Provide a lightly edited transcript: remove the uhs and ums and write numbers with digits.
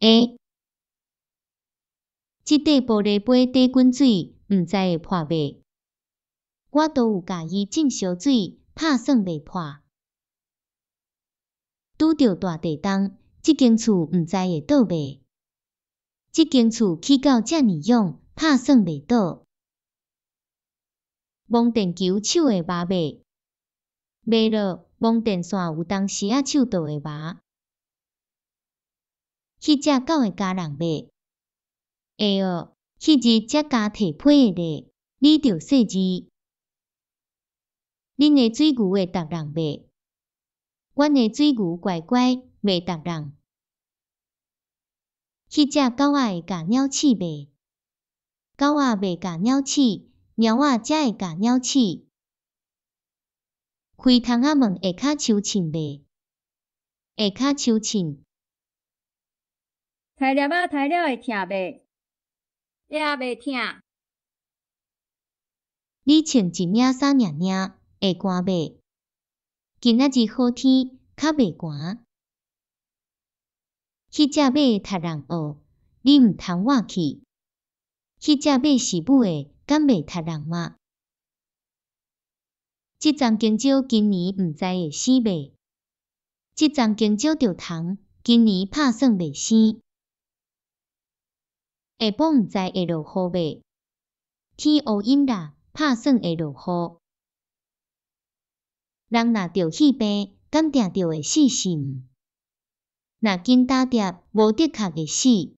下。即块玻璃杯底滚水，毋知会破袂？我都有甲伊浸烧水，拍算袂破。拄着大地震，即间厝毋知会倒袂？即间厝起到遮尔勇，拍算袂倒。摸电球手会麻袂？袂落，摸电线有当时仔手就会麻。迄只狗会咬人袂？会哦，迄日才加摕皮的咧，你着细字。恁的水牛会踏人袂？阮的水牛乖乖，袂踏人。迄只狗仔会咬鸟鼠袂？狗仔袂咬鸟鼠，猫仔才会咬鸟鼠。开窗仔门下骹抽凊袂？下骹抽凊。杀粒仔杀了会疼袂？也袂疼。你穿一领衫领领，会寒袂？今仔日好天，较袂寒。迄只马会踢人学，你毋通活去。迄只马是母的，敢袂踢人嘛？即丛香蕉今年毋知会生袂？即丛香蕉着虫，今年拍算袂生。下晡毋知会落雨袂？天乌阴啦，拍算会落雨。人若着气病，敢定着会死是毋？若紧打点，无的确会死。